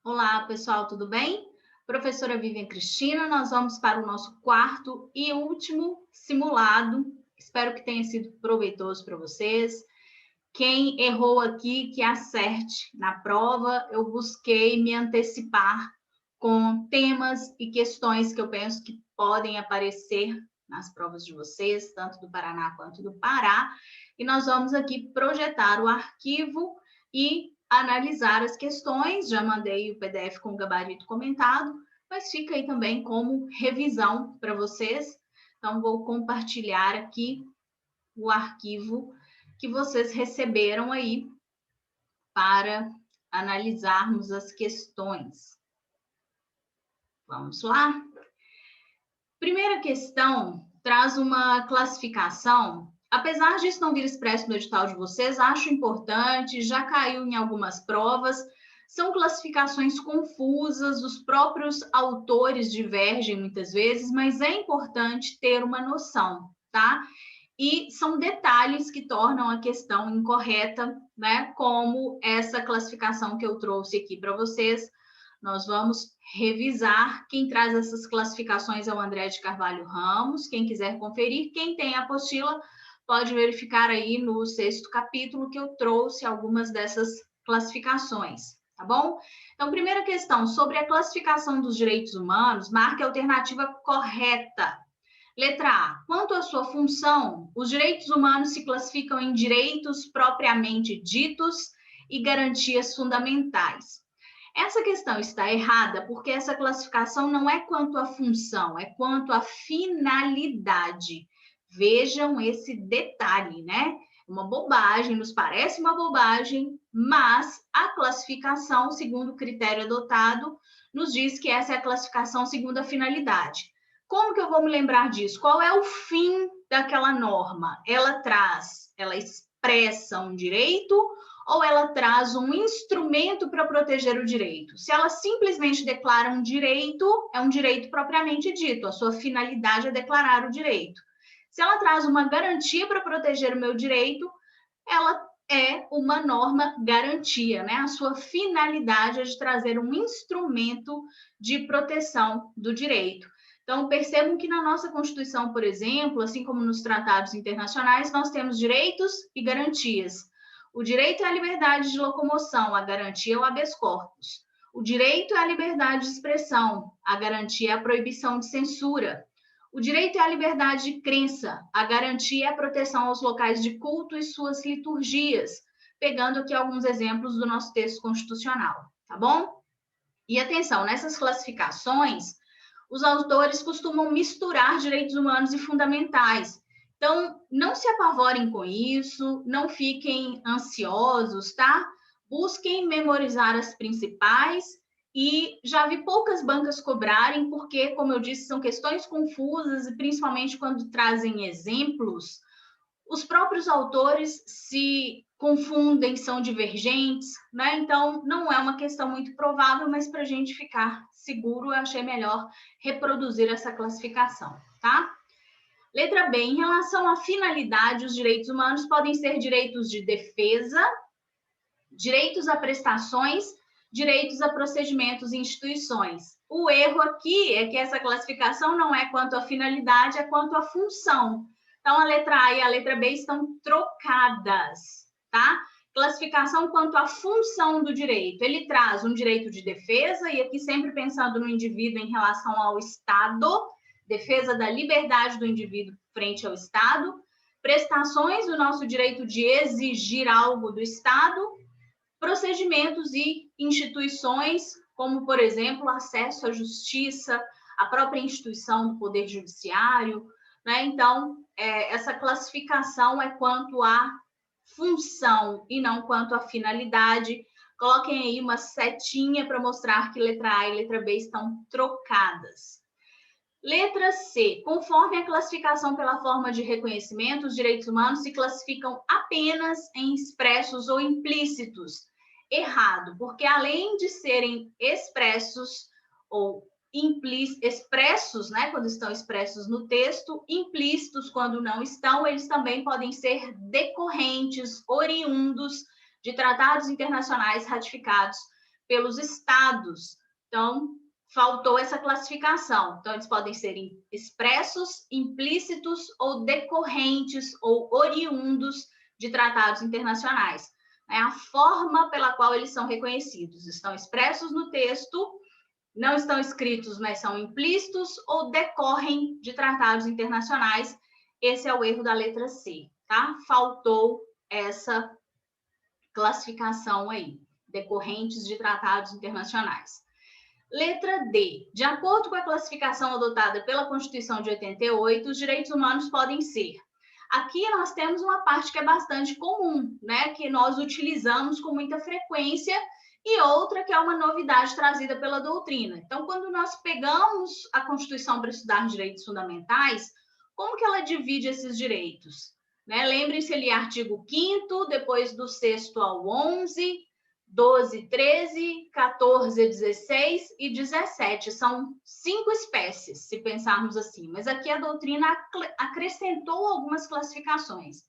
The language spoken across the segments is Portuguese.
Olá, pessoal, tudo bem? Professora Vivian Cristina, nós vamos para o nosso quarto e último simulado. Espero que tenha sido proveitoso para vocês. Quem errou aqui, que acerte na prova. Eu busquei me antecipar com temas e questões que eu penso que podem aparecer nas provas de vocês, tanto do Paraná quanto do Pará. E nós vamos aqui projetar o arquivo e analisar as questões. Já mandei o PDF com o gabarito comentado, mas fica aí também como revisão para vocês. Então, vou compartilhar aqui o arquivo que vocês receberam aí para analisarmos as questões. Vamos lá? Primeira questão traz uma classificação. Apesar disso não vir expresso no edital de vocês, acho importante, já caiu em algumas provas. São classificações confusas, os próprios autores divergem muitas vezes, mas é importante ter uma noção, tá? E são detalhes que tornam a questão incorreta, né? Como essa classificação que eu trouxe aqui para vocês. Nós vamos revisar. Quem traz essas classificações é o André de Carvalho Ramos. Quem quiser conferir, quem tem a apostila, pode verificar aí no 6º capítulo que eu trouxe algumas dessas classificações, tá bom? Então, primeira questão, sobre a classificação dos direitos humanos, marque a alternativa correta. Letra A. Quanto à sua função, os direitos humanos se classificam em direitos propriamente ditos e garantias fundamentais. Essa questão está errada porque essa classificação não é quanto à função, é quanto à finalidade. Vejam esse detalhe, né? Uma bobagem, nos parece uma bobagem, mas a classificação, segundo o critério adotado, nos diz que essa é a classificação segundo a finalidade. Como que eu vou me lembrar disso? Qual é o fim daquela norma? Ela expressa um direito ou ela traz um instrumento para proteger o direito? Se ela simplesmente declara um direito, é um direito propriamente dito, a sua finalidade é declarar o direito. Se ela traz uma garantia para proteger o meu direito, ela é uma norma garantia, né? A sua finalidade é de trazer um instrumento de proteção do direito. Então, percebam que na nossa Constituição, por exemplo, assim como nos tratados internacionais, nós temos direitos e garantias. O direito é a liberdade de locomoção, a garantia é o habeas corpus. O direito é a liberdade de expressão, a garantia é a proibição de censura. O direito é a liberdade de crença, a garantia é a proteção aos locais de culto e suas liturgias, pegando aqui alguns exemplos do nosso texto constitucional, tá bom? E atenção, nessas classificações, os autores costumam misturar direitos humanos e fundamentais. Então, não se apavorem com isso, não fiquem ansiosos, tá? Busquem memorizar as principais e já vi poucas bancas cobrarem, porque, como eu disse, são questões confusas e principalmente quando trazem exemplos, os próprios autores se confundem, são divergentes, né? Então, não é uma questão muito provável, mas para a gente ficar seguro, eu achei melhor reproduzir essa classificação, tá? Letra B, em relação à finalidade, os direitos humanos podem ser direitos de defesa, direitos a prestações, direitos a procedimentos e instituições. O erro aqui é que essa classificação não é quanto à finalidade, é quanto à função. Então, a letra A e a letra B estão trocadas, tá? Classificação quanto à função do direito. Ele traz um direito de defesa, e aqui sempre pensando no indivíduo em relação ao Estado, defesa da liberdade do indivíduo frente ao Estado, prestações, o nosso direito de exigir algo do Estado, procedimentos e instituições, como, por exemplo, acesso à justiça, a própria instituição do Poder Judiciário, né? Então, essa classificação é quanto à função e não quanto à finalidade. Coloquem aí uma setinha para mostrar que letra A e letra B estão trocadas. Letra C. Conforme a classificação pela forma de reconhecimento, os direitos humanos se classificam apenas em expressos ou implícitos. Errado, porque além de serem expressos ou expressos, né, quando estão expressos no texto, implícitos quando não estão, eles também podem ser decorrentes, oriundos de tratados internacionais ratificados pelos estados. Então, faltou essa classificação. Então, eles podem ser expressos, implícitos ou decorrentes ou oriundos de tratados internacionais. É a forma pela qual eles são reconhecidos. Estão expressos no texto, não estão escritos, mas são implícitos ou decorrem de tratados internacionais. Esse é o erro da letra C, tá? Faltou essa classificação aí, decorrentes de tratados internacionais. Letra D. De acordo com a classificação adotada pela Constituição de 88, os direitos humanos podem ser. Aqui nós temos uma parte que é bastante comum, né? Que nós utilizamos com muita frequência, e outra que é uma novidade trazida pela doutrina. Então, quando nós pegamos a Constituição para estudar direitos fundamentais, como que ela divide esses direitos? Né? Lembrem-se ali, artigo 5º, depois do 6º ao 11, 12, 13, 14, 16 e 17. São 5 espécies, se pensarmos assim. Mas aqui a doutrina acrescentou algumas classificações.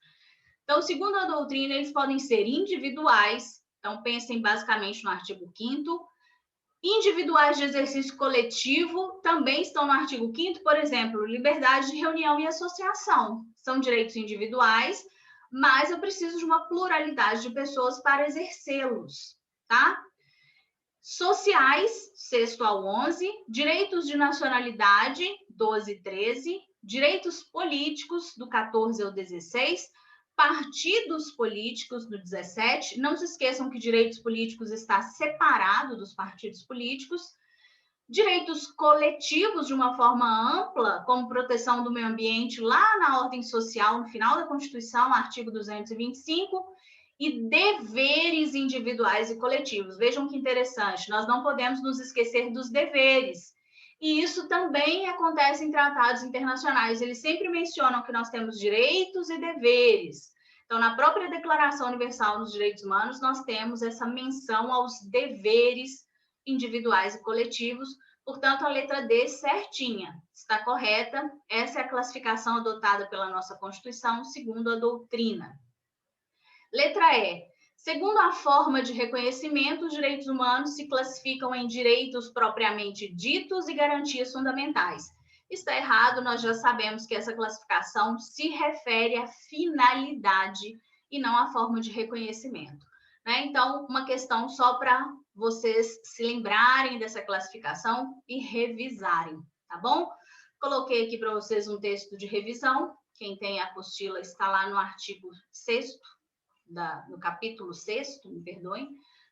Então, segundo a doutrina, eles podem ser individuais. Então, pensem basicamente no artigo 5º. Individuais de exercício coletivo também estão no artigo 5º, por exemplo, liberdade de reunião e associação. São direitos individuais, mas eu preciso de uma pluralidade de pessoas para exercê-los, tá? Sociais, 6º ao 11, direitos de nacionalidade, 12 e 13, direitos políticos, do 14 ao 16, partidos políticos, do 17. Não se esqueçam que direitos políticos está separado dos partidos políticos. Direitos coletivos de uma forma ampla, como proteção do meio ambiente, lá na ordem social, no final da Constituição, artigo 225, e deveres individuais e coletivos. Vejam que interessante, nós não podemos nos esquecer dos deveres. E isso também acontece em tratados internacionais. Eles sempre mencionam que nós temos direitos e deveres. Então, na própria Declaração Universal dos Direitos Humanos, nós temos essa menção aos deveres individuais e coletivos. Portanto, a letra D certinha, está correta. Essa é a classificação adotada pela nossa Constituição, segundo a doutrina. Letra E. Segundo a forma de reconhecimento, os direitos humanos se classificam em direitos propriamente ditos e garantias fundamentais. Está errado, nós já sabemos que essa classificação se refere à finalidade e não à forma de reconhecimento. Né? Então, uma questão só para vocês se lembrarem dessa classificação e revisarem, tá bom? Coloquei aqui para vocês um texto de revisão. Quem tem a apostila está lá no artigo 6º, no capítulo 6º, me perdoem,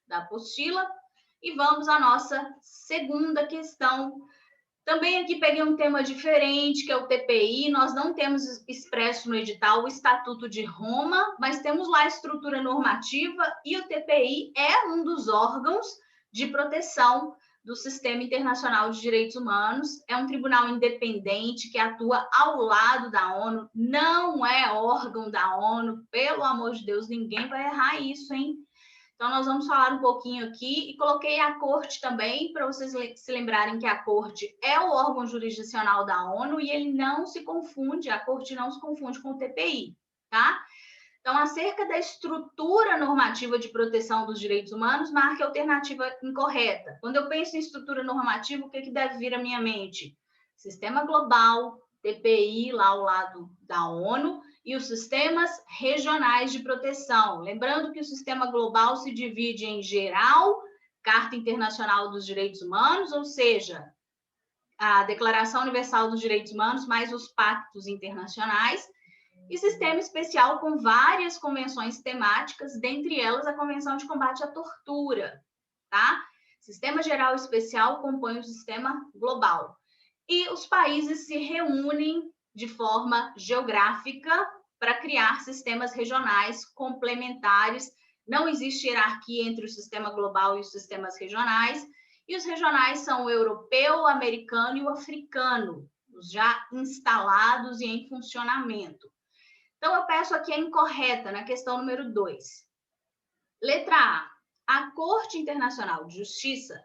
da apostila. E vamos à nossa segunda questão. Também aqui peguei um tema diferente, que é o TPI. Nós não temos expresso no edital o Estatuto de Roma, mas temos lá a estrutura normativa, e o TPI é um dos órgãos de proteção do Sistema Internacional de Direitos Humanos. É um tribunal independente que atua ao lado da ONU, não é órgão da ONU, pelo amor de Deus, ninguém vai errar isso, hein? Então, nós vamos falar um pouquinho aqui, e coloquei a Corte também, para vocês se lembrarem que a Corte é o órgão jurisdicional da ONU, e ele não se confunde, a Corte não se confunde com o TPI, tá? Então, acerca da estrutura normativa de proteção dos direitos humanos, marque a alternativa incorreta. Quando eu penso em estrutura normativa, o que deve vir à minha mente? Sistema global, TPI, lá ao lado da ONU, e os sistemas regionais de proteção. Lembrando que o sistema global se divide em geral, Carta Internacional dos Direitos Humanos, ou seja, a Declaração Universal dos Direitos Humanos, mais os pactos internacionais, e sistema especial com várias convenções temáticas, dentre elas a Convenção de Combate à Tortura, tá? Sistema geral especial compõe o sistema global. E os países se reúnem de forma geográfica para criar sistemas regionais complementares. Não existe hierarquia entre o sistema global e os sistemas regionais, e os regionais são o europeu, o americano e o africano, os já instalados e em funcionamento. Então, eu peço aqui a incorreta na questão número 2. Letra A. A Corte Internacional de Justiça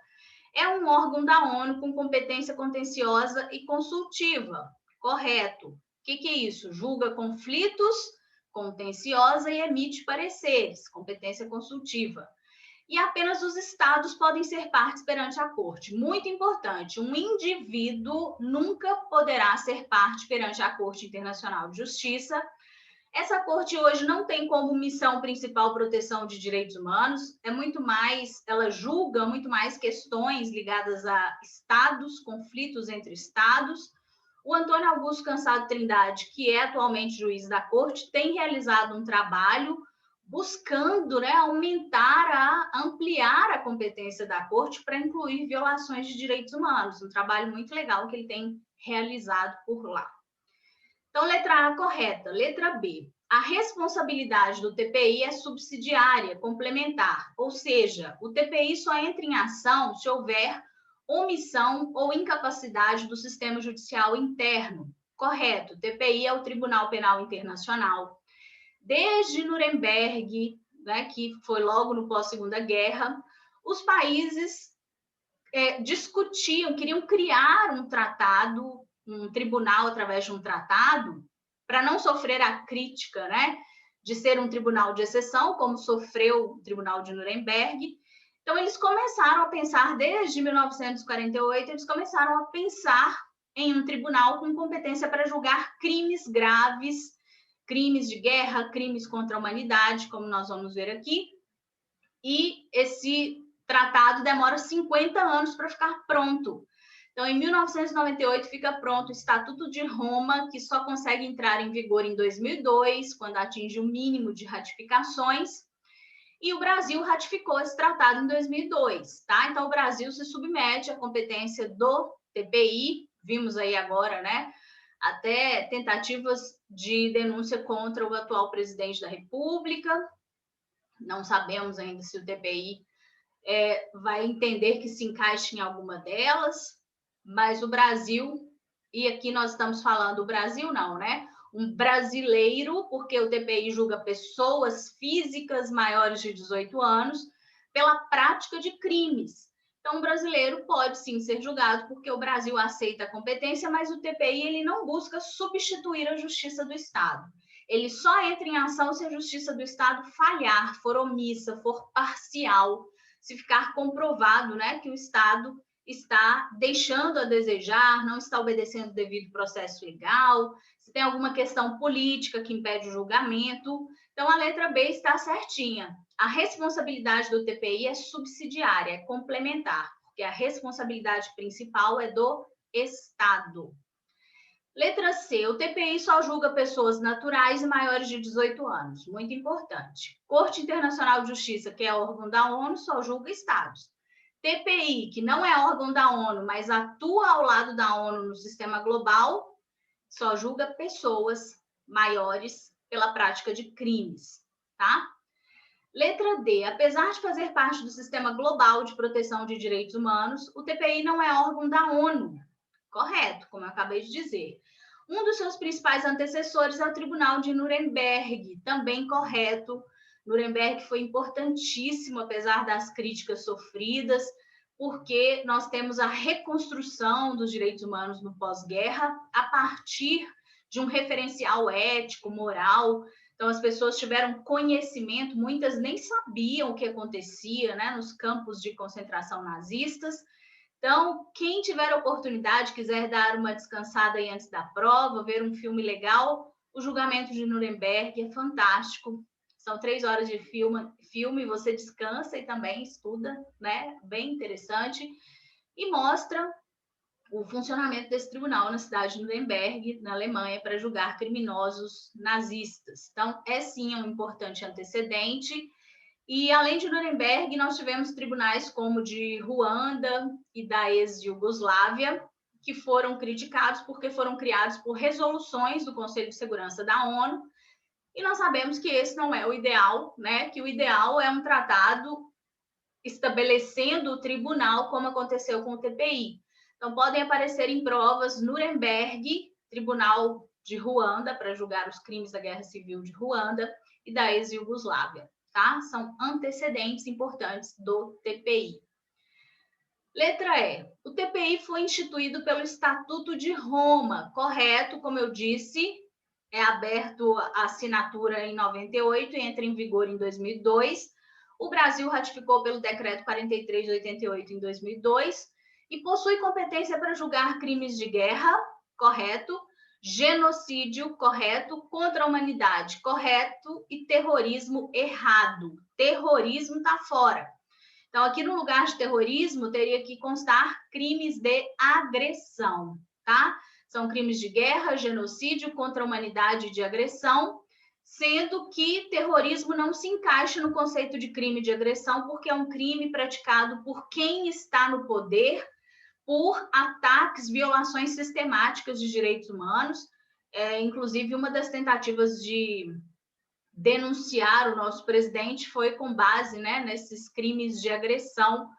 é um órgão da ONU com competência contenciosa e consultiva. Correto. O que é isso? Julga conflitos, contenciosa e emite pareceres. Competência consultiva. e apenas os estados podem ser partes perante a corte. Muito importante, um indivíduo nunca poderá ser parte perante a Corte Internacional de Justiça. Essa corte hoje não tem como missão principal proteção de direitos humanos, é muito mais, ela julga muito mais questões ligadas a estados, conflitos entre estados. O Antônio Augusto Cansado Trindade, que é atualmente juiz da corte, tem realizado um trabalho buscando, né, ampliar a competência da corte para incluir violações de direitos humanos. Um trabalho muito legal que ele tem realizado por lá. Então, letra A correta. Letra B. A responsabilidade do TPI é subsidiária, complementar, ou seja, o TPI só entra em ação se houver omissão ou incapacidade do sistema judicial interno. Correto. O TPI é o Tribunal Penal Internacional. Desde Nuremberg, né, que foi logo no pós-Segunda Guerra, os países discutiam, queriam criar um tratado, um tribunal através de um tratado, para não sofrer a crítica, né, de ser um tribunal de exceção, como sofreu o Tribunal de Nuremberg. Então, eles começaram a pensar, desde 1948, eles começaram a pensar em um tribunal com competência para julgar crimes graves, crimes de guerra, crimes contra a humanidade, como nós vamos ver aqui. E esse tratado demora 50 anos para ficar pronto. Então, em 1998, fica pronto o Estatuto de Roma, que só consegue entrar em vigor em 2002, quando atinge o mínimo de ratificações. E o Brasil ratificou esse tratado em 2002, tá? Então, o Brasil se submete à competência do TPI. Vimos aí agora, né, até tentativas de denúncia contra o atual presidente da República. Não sabemos ainda se o TPI vai entender que se encaixa em alguma delas, mas o Brasil, e aqui nós estamos falando o Brasil não, né? Um brasileiro, porque o TPI julga pessoas físicas maiores de 18 anos pela prática de crimes. Então, o brasileiro pode sim ser julgado porque o Brasil aceita a competência, mas o TPI ele não busca substituir a justiça do Estado. Ele só entra em ação se a justiça do Estado falhar, for omissa, for parcial, se ficar comprovado, né, que o Estado está deixando a desejar, não está obedecendo o devido processo legal, se tem alguma questão política que impede o julgamento. Então, a letra B está certinha. A responsabilidade do TPI é subsidiária, é complementar, porque a responsabilidade principal é do Estado. Letra C, o TPI só julga pessoas naturais e maiores de 18 anos. Muito importante. Corte Internacional de Justiça, que é órgão da ONU, só julga estados. TPI, que não é órgão da ONU, mas atua ao lado da ONU no sistema global, só julga pessoas maiores pela prática de crimes, tá? Letra D, apesar de fazer parte do sistema global de proteção de direitos humanos, o TPI não é órgão da ONU. Correto, como eu acabei de dizer. Um dos seus principais antecessores é o Tribunal de Nuremberg, também correto. Nuremberg foi importantíssimo, apesar das críticas sofridas, porque nós temos a reconstrução dos direitos humanos no pós-guerra a partir de um referencial ético, moral. Então, as pessoas tiveram conhecimento, muitas nem sabiam o que acontecia, né, nos campos de concentração nazistas. Então, quem tiver oportunidade, quiser dar uma descansada aí antes da prova, ver um filme legal, o Julgamento de Nuremberg é fantástico. São 3 horas de filme, você descansa e também estuda, né? Bem interessante. E mostra o funcionamento desse tribunal na cidade de Nuremberg, na Alemanha, para julgar criminosos nazistas. Então, é sim um importante antecedente. E, além de Nuremberg, nós tivemos tribunais como o de Ruanda e da ex-Iugoslávia, que foram criticados porque foram criados por resoluções do Conselho de Segurança da ONU, e nós sabemos que esse não é o ideal, né? Que o ideal é um tratado estabelecendo o tribunal, como aconteceu com o TPI. Então, podem aparecer em provas Nuremberg, Tribunal de Ruanda, para julgar os crimes da Guerra Civil de Ruanda, e da ex-Iugoslávia. Tá? São antecedentes importantes do TPI. Letra E. O TPI foi instituído pelo Estatuto de Roma, correto? Como eu disse, é aberto a assinatura em 98 e entra em vigor em 2002. O Brasil ratificou pelo Decreto 43 de 88 em 2002 e possui competência para julgar crimes de guerra, correto, genocídio, correto, contra a humanidade, correto, e terrorismo, errado. Terrorismo está fora. Então, aqui no lugar de terrorismo, teria que constar crimes de agressão, tá? São crimes de guerra, genocídio, contra a humanidade e de agressão, sendo que terrorismo não se encaixa no conceito de crime de agressão, porque é um crime praticado por quem está no poder, por ataques, violações sistemáticas de direitos humanos. Inclusive, uma das tentativas de denunciar o nosso presidente foi com base, né, nesses crimes de agressão.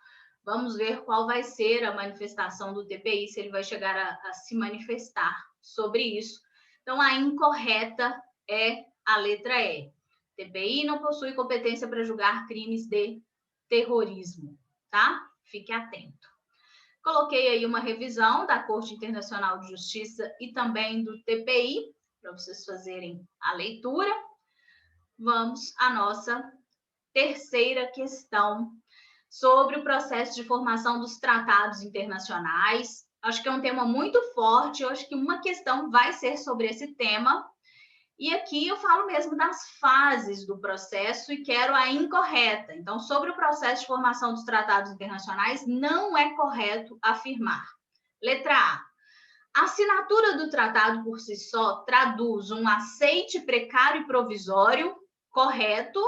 Vamos ver qual vai ser a manifestação do TPI, se ele vai chegar a se manifestar sobre isso. Então, a incorreta é a letra E. TPI não possui competência para julgar crimes de terrorismo, tá? Fique atento. Coloquei aí uma revisão da Corte Internacional de Justiça e também do TPI, para vocês fazerem a leitura. Vamos à nossa terceira questão, sobre o processo de formação dos tratados internacionais. Acho que é um tema muito forte, eu acho que uma questão vai ser sobre esse tema. E aqui eu falo mesmo das fases do processo e quero a incorreta. Então, sobre o processo de formação dos tratados internacionais, não é correto afirmar. Letra A. A assinatura do tratado por si só traduz um aceite precário e provisório, correto?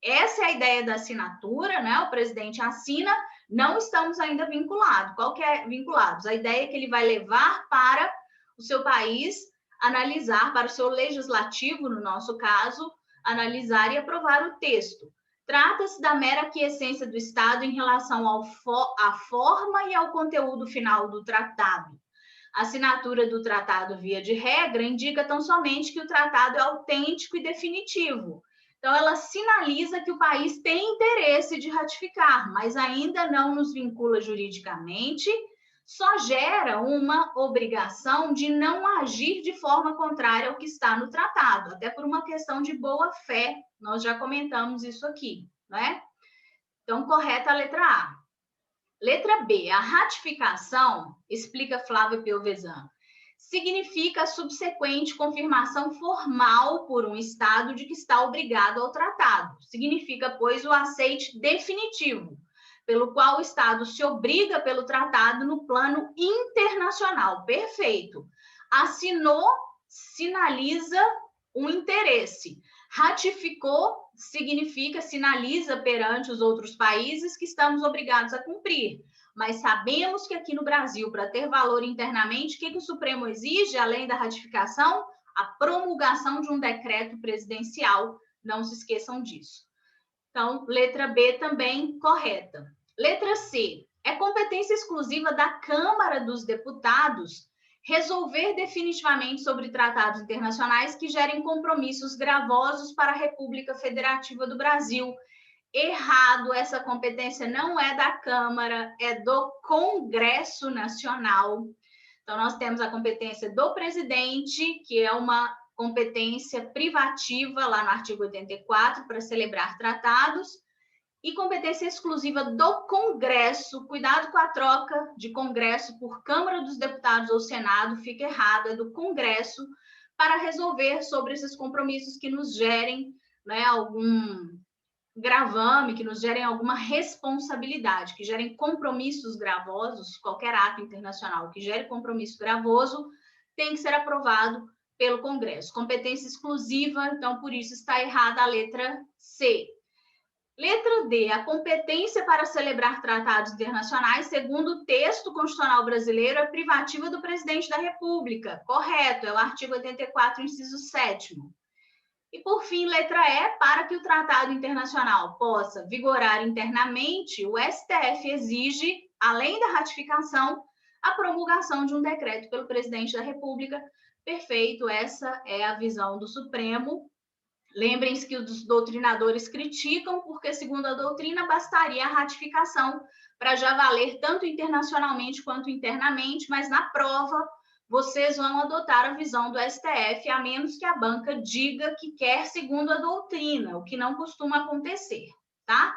Essa é a ideia da assinatura, né? O presidente assina, não estamos ainda vinculados. Qual que é vinculados? A ideia é que ele vai levar para o seu país analisar, para o seu legislativo, no nosso caso, analisar e aprovar o texto. Trata-se da mera aquiescência do Estado em relação à forma e ao conteúdo final do tratado. A assinatura do tratado, via de regra, indica tão somente que o tratado é autêntico e definitivo. Então, ela sinaliza que o país tem interesse de ratificar, mas ainda não nos vincula juridicamente, só gera uma obrigação de não agir de forma contrária ao que está no tratado, até por uma questão de boa-fé, nós já comentamos isso aqui, né? Então, correta a letra A. Letra B, a ratificação, explica Flávia Piovesan, significa a subsequente confirmação formal por um Estado de que está obrigado ao tratado. Significa, pois, o aceite definitivo, pelo qual o Estado se obriga pelo tratado no plano internacional. Perfeito. Assinou, sinaliza um interesse. Ratificou, significa, sinaliza perante os outros países que estamos obrigados a cumprir. Mas sabemos que aqui no Brasil, para ter valor internamente, o que o Supremo exige, além da ratificação? A promulgação de um decreto presidencial. Não se esqueçam disso. Então, letra B também correta. Letra C. É competência exclusiva da Câmara dos Deputados resolver definitivamente sobre tratados internacionais que gerem compromissos gravosos para a República Federativa do Brasil. Errado, essa competência não é da Câmara, é do Congresso Nacional. Então, nós temos a competência do presidente, que é uma competência privativa, lá no artigo 84, para celebrar tratados, e competência exclusiva do Congresso. Cuidado com a troca de Congresso por Câmara dos Deputados ou Senado, fica errado, é do Congresso, para resolver sobre esses compromissos que nos gerem, né, algum gravame, que nos gerem alguma responsabilidade, que gerem compromissos gravosos. Qualquer ato internacional que gere compromisso gravoso tem que ser aprovado pelo Congresso. Competência exclusiva, então, por isso está errada a letra C. Letra D, a competência para celebrar tratados internacionais, segundo o texto constitucional brasileiro, é privativa do presidente da República. Correto, é o artigo 84, inciso 7º. E, por fim, letra E, para que o tratado internacional possa vigorar internamente, o STF exige, além da ratificação, a promulgação de um decreto pelo presidente da República. Perfeito, essa é a visão do Supremo. Lembrem-se que os doutrinadores criticam, porque, segundo a doutrina, bastaria a ratificação para já valer tanto internacionalmente quanto internamente, mas na prova vocês vão adotar a visão do STF, a menos que a banca diga que quer segundo a doutrina, o que não costuma acontecer, tá?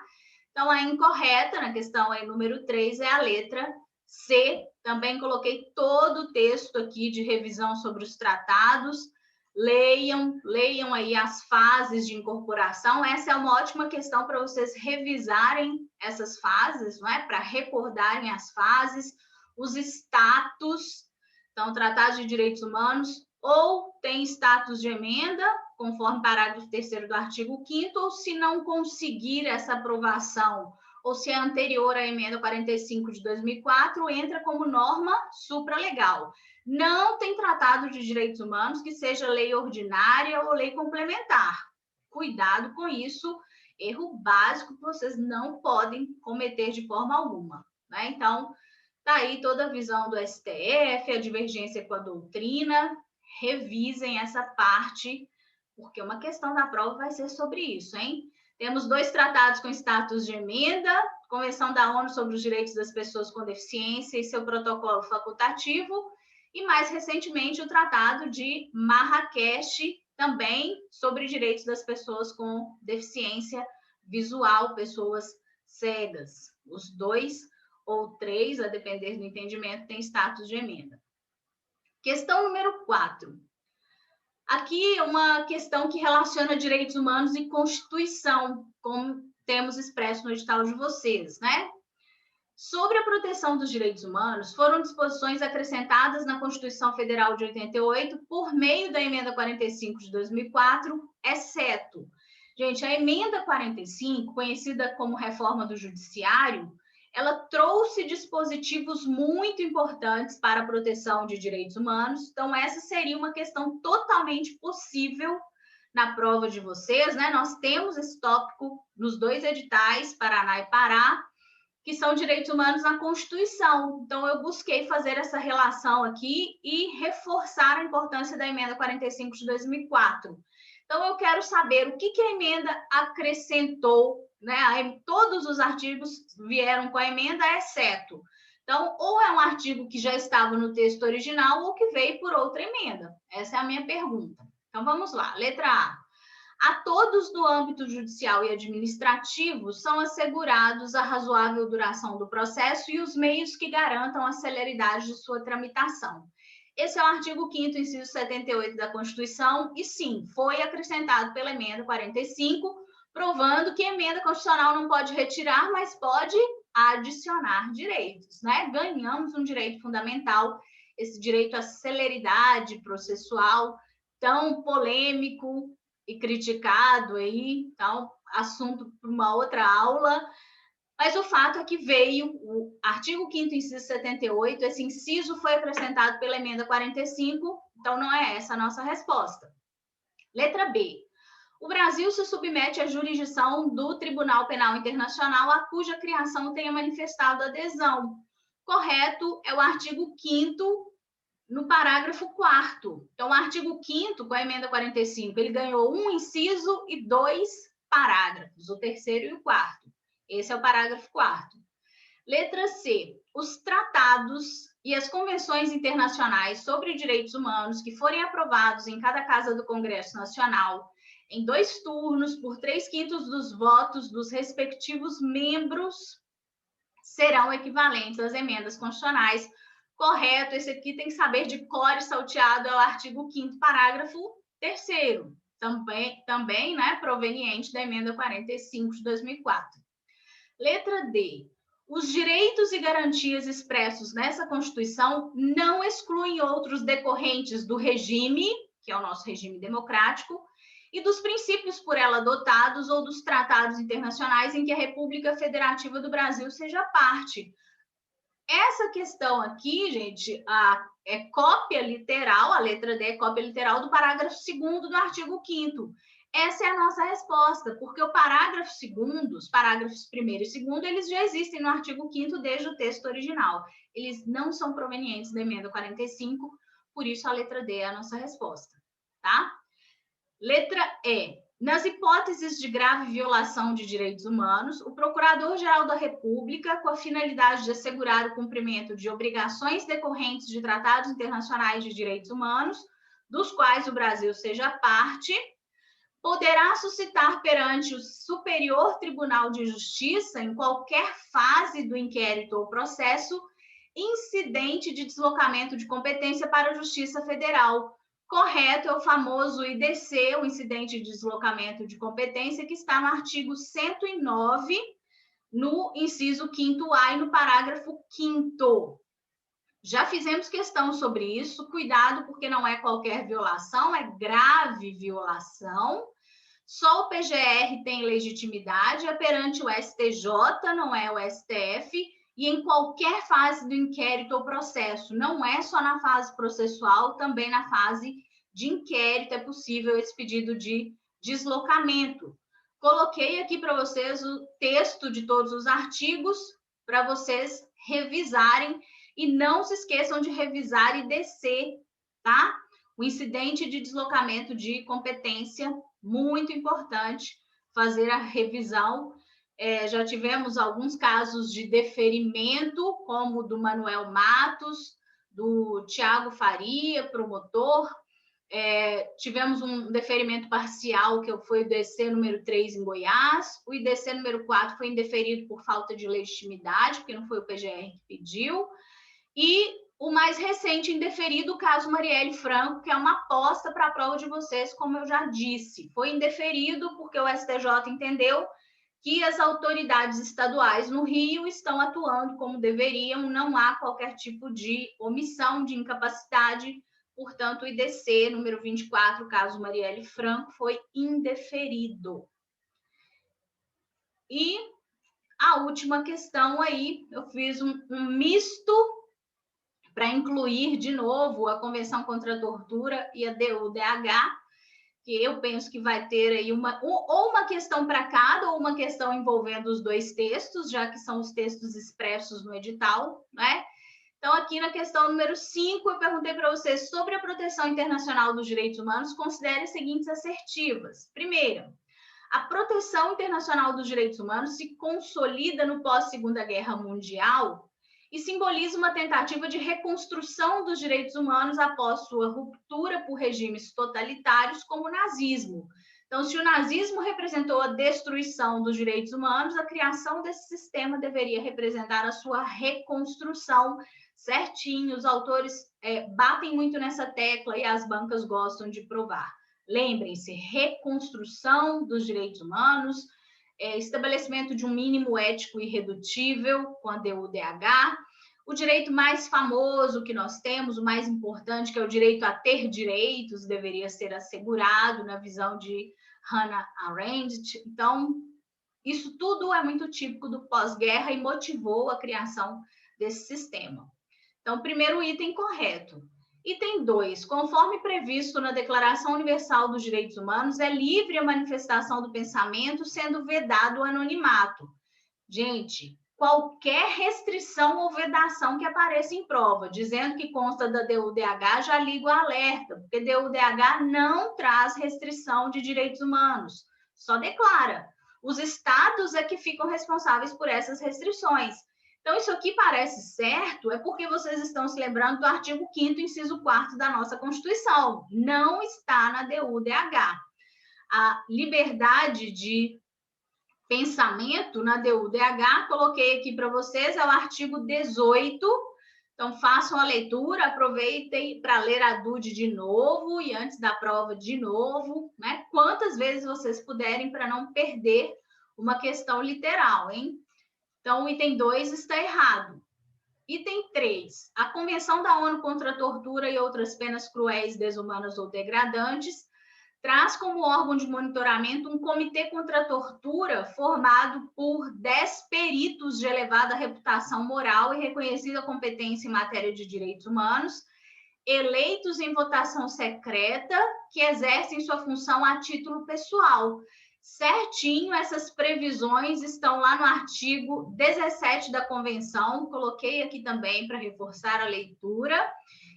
Então, a incorreta na questão aí número 3 é a letra C. Também coloquei todo o texto aqui de revisão sobre os tratados. Leiam aí as fases de incorporação. Essa é uma ótima questão para vocês revisarem essas fases, não é? Para recordarem as fases, os status. Então, Tratado de Direitos Humanos ou tem status de emenda, conforme parágrafo 3º do artigo 5º, ou se não conseguir essa aprovação, ou se é anterior à emenda 45 de 2004, entra como norma supralegal. Não tem tratado de direitos humanos que seja lei ordinária ou lei complementar. Cuidado com isso, erro básico que vocês não podem cometer de forma alguma, né? Então, tá aí toda a visão do STF, a divergência com a doutrina. Revisem essa parte, porque uma questão da prova vai ser sobre isso, hein? Temos 2 tratados com status de emenda, Convenção da ONU sobre os Direitos das Pessoas com Deficiência e seu protocolo facultativo, e mais recentemente o Tratado de Marrakech, também sobre direitos das pessoas com deficiência visual, pessoas cegas. Os 2 ou 3, a depender do entendimento, têm status de emenda. Questão número 4. Aqui é uma questão que relaciona direitos humanos e Constituição, como temos expresso no edital de vocês, né? Sobre a proteção dos direitos humanos, foram disposições acrescentadas na Constituição Federal de 88 por meio da emenda 45 de 2004, exceto, gente, a emenda 45, conhecida como reforma do Judiciário, ela trouxe dispositivos muito importantes para a proteção de direitos humanos. Então, essa seria uma questão totalmente possível na prova de vocês, né? Nós temos esse tópico nos 2 editais, Paraná e Pará, que são direitos humanos na Constituição. Então, eu busquei fazer essa relação aqui e reforçar a importância da emenda 45 de 2004. Então, eu quero saber o que a emenda acrescentou, né? Todos os artigos vieram com a emenda, exceto. Então, ou é um artigo que já estava no texto original ou que veio por outra emenda. Essa é a minha pergunta. Então, vamos lá. Letra A. A todos no âmbito judicial e administrativo são assegurados a razoável duração do processo e os meios que garantam a celeridade de sua tramitação. Esse é o artigo 5º, inciso 78 da Constituição, e sim, foi acrescentado pela emenda 45, provando que a emenda constitucional não pode retirar, mas pode adicionar direitos, né? Ganhamos um direito fundamental, esse direito à celeridade processual, tão polêmico e criticado aí, então, assunto para uma outra aula. Mas o fato é que veio o artigo 5º, inciso 78, esse inciso foi acrescentado pela emenda 45, então não é essa a nossa resposta. Letra B. O Brasil se submete à jurisdição do Tribunal Penal Internacional, a cuja criação tenha manifestado adesão. Correto é o artigo 5º, no parágrafo 4º. Então, o artigo 5º, com a emenda 45, ele ganhou um inciso e 2 parágrafos, o 3º e o 4º. Esse é o parágrafo 4º. Letra C. Os tratados e as convenções internacionais sobre direitos humanos que forem aprovados em cada casa do Congresso Nacional, em 2 turnos, por 3/5 dos votos dos respectivos membros, serão equivalentes às emendas constitucionais. Correto, esse aqui tem que saber de cor e salteado, é o artigo 5º, parágrafo 3º, também, né, proveniente da emenda 45 de 2004. Letra D. Os direitos e garantias expressos nessa Constituição não excluem outros decorrentes do regime, que é o nosso regime democrático, e dos princípios por ela adotados ou dos tratados internacionais em que a República Federativa do Brasil seja parte. Essa questão aqui, gente, é cópia literal, a letra D é cópia literal do parágrafo 2º do artigo 5º. Essa é a nossa resposta, porque o parágrafo 2º, os parágrafos 1º e 2º, eles já existem no artigo 5º desde o texto original. Eles não são provenientes da emenda 45, por isso a letra D é a nossa resposta, tá? Letra E. Nas hipóteses de grave violação de direitos humanos, o Procurador-Geral da República, com a finalidade de assegurar o cumprimento de obrigações decorrentes de tratados internacionais de direitos humanos, dos quais o Brasil seja parte, poderá suscitar perante o Superior Tribunal de Justiça, em qualquer fase do inquérito ou processo, incidente de deslocamento de competência para a Justiça Federal. Correto é o famoso IDC, o incidente de deslocamento de competência, que está no artigo 109, no inciso 5º-A e no parágrafo 5º. Já fizemos questão sobre isso, cuidado, porque não é qualquer violação, é grave violação. Só o PGR tem legitimidade, é perante o STJ, não é o STF, e em qualquer fase do inquérito ou processo, não é só na fase processual, também na fase de inquérito é possível esse pedido de deslocamento. Coloquei aqui para vocês o texto de todos os artigos, para vocês revisarem, e não se esqueçam de revisar e descer, tá? O incidente de deslocamento de competência, muito importante fazer a revisão. Já tivemos alguns casos de deferimento, como o do Manuel Matos, do Tiago Faria, promotor. Tivemos um deferimento parcial, que foi o IDC número 3 em Goiás. O IDC número 4 foi indeferido por falta de legitimidade, porque não foi o PGR que pediu. E o mais recente indeferido, o caso Marielle Franco, que é uma aposta para a prova de vocês, como eu já disse. Foi indeferido porque o STJ entendeu que as autoridades estaduais no Rio estão atuando como deveriam, não há qualquer tipo de omissão, de incapacidade, portanto, o IDC número 24, caso Marielle Franco, foi indeferido. E a última questão aí, eu fiz um misto para incluir de novo a Convenção contra a Tortura e a DU-DH, que eu penso que vai ter aí ou uma questão para cada, ou uma questão envolvendo os dois textos, já que são os textos expressos no edital, né? Então, aqui na questão número 5, eu perguntei para vocês sobre a proteção internacional dos direitos humanos, considere as seguintes assertivas. Primeiro, a proteção internacional dos direitos humanos se consolida no pós-Segunda Guerra Mundial e simboliza uma tentativa de reconstrução dos direitos humanos após sua ruptura por regimes totalitários como o nazismo. Então, se o nazismo representou a destruição dos direitos humanos, a criação desse sistema deveria representar a sua reconstrução certinho. Os autores batem muito nessa tecla e as bancas gostam de provar. Lembrem-se, reconstrução dos direitos humanos, estabelecimento de um mínimo ético irredutível com a DU-DH, o direito mais famoso que nós temos, o mais importante, que é o direito a ter direitos, deveria ser assegurado na visão de Hannah Arendt. Então, isso tudo é muito típico do pós-guerra e motivou a criação desse sistema. Então, primeiro item correto. Item 2, conforme previsto na Declaração Universal dos Direitos Humanos, é livre a manifestação do pensamento, sendo vedado o anonimato. Gente, qualquer restrição ou vedação que apareça em prova, dizendo que consta da DU-DH, já liga o alerta, porque DU-DH não traz restrição de direitos humanos, só declara. Os estados é que ficam responsáveis por essas restrições. Então, isso aqui parece certo, é porque vocês estão se lembrando do artigo 5º, inciso 4º da nossa Constituição. Não está na DU-DH. A liberdade de pensamento na DU-DH, coloquei aqui para vocês, é o artigo 18. Então, façam a leitura, aproveitem para ler a DUD de novo e antes da prova de novo, né? Quantas vezes vocês puderem para não perder uma questão literal, hein? Então, o item 2 está errado. Item 3. A Convenção da ONU contra a Tortura e outras penas cruéis, desumanas ou degradantes traz como órgão de monitoramento um comitê contra a tortura formado por 10 peritos de elevada reputação moral e reconhecida competência em matéria de direitos humanos, eleitos em votação secreta, que exercem sua função a título pessoal. Certinho, essas previsões estão lá no artigo 17 da Convenção, coloquei aqui também para reforçar a leitura,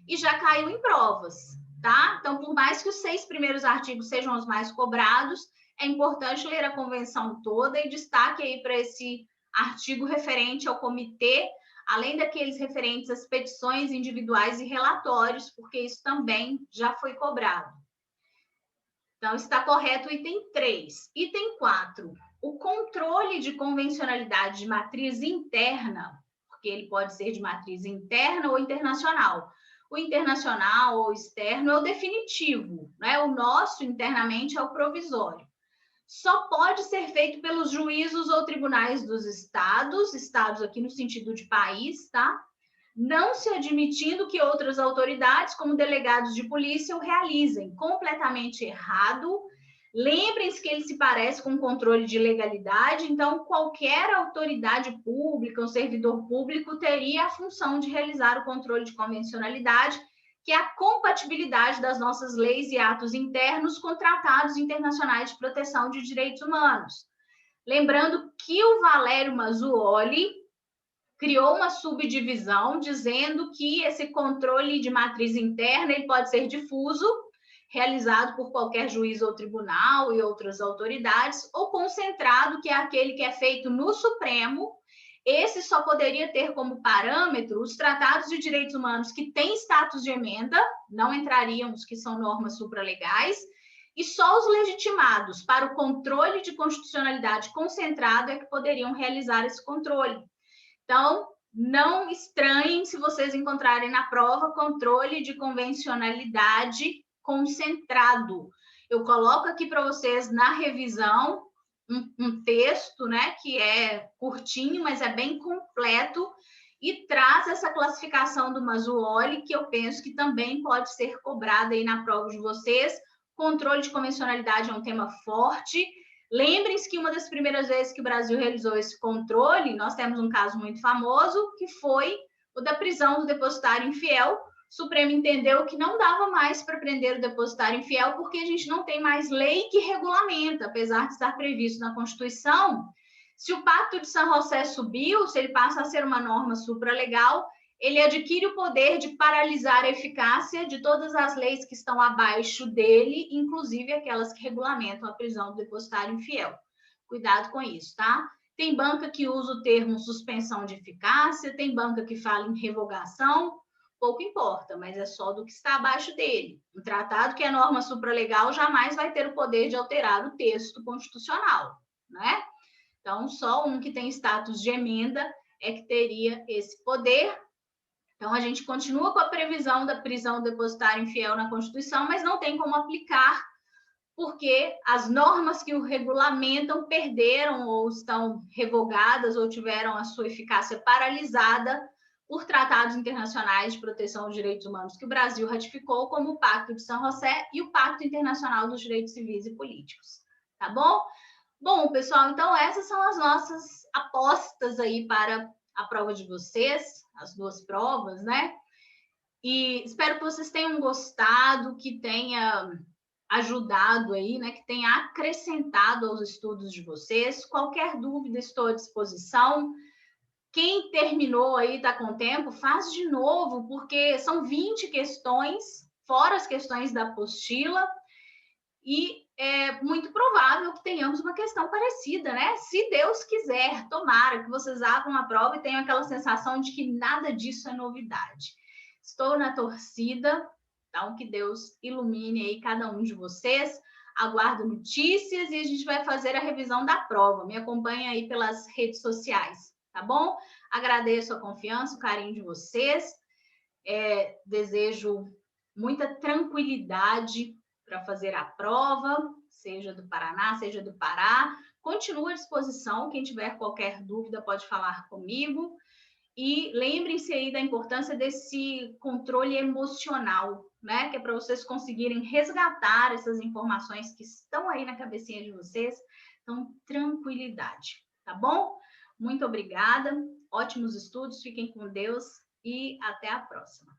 e já caiu em provas, tá? Então, por mais que os 6 primeiros artigos sejam os mais cobrados, é importante ler a Convenção toda e destaque aí para esse artigo referente ao comitê, além daqueles referentes às petições individuais e relatórios, porque isso também já foi cobrado. Então, está correto o item 3. Item 4, o controle de convencionalidade de matriz interna, porque ele pode ser de matriz interna ou internacional. O internacional ou externo é o definitivo, né? O nosso internamente é o provisório. Só pode ser feito pelos juízos ou tribunais dos estados aqui no sentido de país, tá? Não se admitindo que outras autoridades, como delegados de polícia, o realizem. Completamente errado. Lembrem-se que ele se parece com controle de legalidade, então qualquer autoridade pública, um servidor público, teria a função de realizar o controle de convencionalidade, que é a compatibilidade das nossas leis e atos internos com tratados internacionais de proteção de direitos humanos. Lembrando que o Valério Mazzuoli criou uma subdivisão dizendo que esse controle de matriz interna ele pode ser difuso, realizado por qualquer juiz ou tribunal e outras autoridades, ou concentrado, que é aquele que é feito no Supremo. Esse só poderia ter como parâmetro os tratados de direitos humanos que têm status de emenda, não entrariam os que são normas supralegais, e só os legitimados para o controle de constitucionalidade concentrado é que poderiam realizar esse controle. Então, não estranhem se vocês encontrarem na prova controle de convencionalidade concentrado. Eu coloco aqui para vocês na revisão um texto, né, que é curtinho, mas é bem completo e traz essa classificação do Mazzuoli, que eu penso que também pode ser cobrada aí na prova de vocês. Controle de convencionalidade é um tema forte. Lembrem-se que uma das primeiras vezes que o Brasil realizou esse controle, nós temos um caso muito famoso, que foi o da prisão do depositário infiel. O Supremo entendeu que não dava mais para prender o depositário infiel, porque a gente não tem mais lei que regulamenta, apesar de estar previsto na Constituição. Se o Pacto de San José subiu, se ele passa a ser uma norma supralegal, ele adquire o poder de paralisar a eficácia de todas as leis que estão abaixo dele, inclusive aquelas que regulamentam a prisão do depositário infiel. Cuidado com isso, tá? Tem banca que usa o termo suspensão de eficácia, tem banca que fala em revogação, pouco importa, mas é só do que está abaixo dele. Um tratado que é norma supralegal jamais vai ter o poder de alterar o texto constitucional, né? Então, só um que tem status de emenda é que teria esse poder. Então, a gente continua com a previsão da prisão depositária infiel na Constituição, mas não tem como aplicar, porque as normas que o regulamentam perderam ou estão revogadas ou tiveram a sua eficácia paralisada por tratados internacionais de proteção dos direitos humanos que o Brasil ratificou, como o Pacto de San José e o Pacto Internacional dos Direitos Civis e Políticos. Tá bom? Bom, pessoal, então essas são as nossas apostas aí para a prova de vocês, as duas provas, né? E espero que vocês tenham gostado, que tenha ajudado aí, né? Que tenha acrescentado aos estudos de vocês. Qualquer dúvida, estou à disposição. Quem terminou aí, está com tempo, faz de novo, porque são 20 questões, fora as questões da apostila, e é muito provável que tenhamos uma questão parecida, né? Se Deus quiser, tomara que vocês abram a prova e tenham aquela sensação de que nada disso é novidade. Estou na torcida, então que Deus ilumine aí cada um de vocês. Aguardo notícias e a gente vai fazer a revisão da prova. Me acompanha aí pelas redes sociais, tá bom? Agradeço a confiança, o carinho de vocês. Desejo muita tranquilidade para fazer a prova, seja do Paraná, seja do Pará. Continua à disposição, quem tiver qualquer dúvida pode falar comigo. E lembrem-se aí da importância desse controle emocional, né? Que é para vocês conseguirem resgatar essas informações que estão aí na cabecinha de vocês. Então, tranquilidade, tá bom? Muito obrigada, ótimos estudos, fiquem com Deus e até a próxima.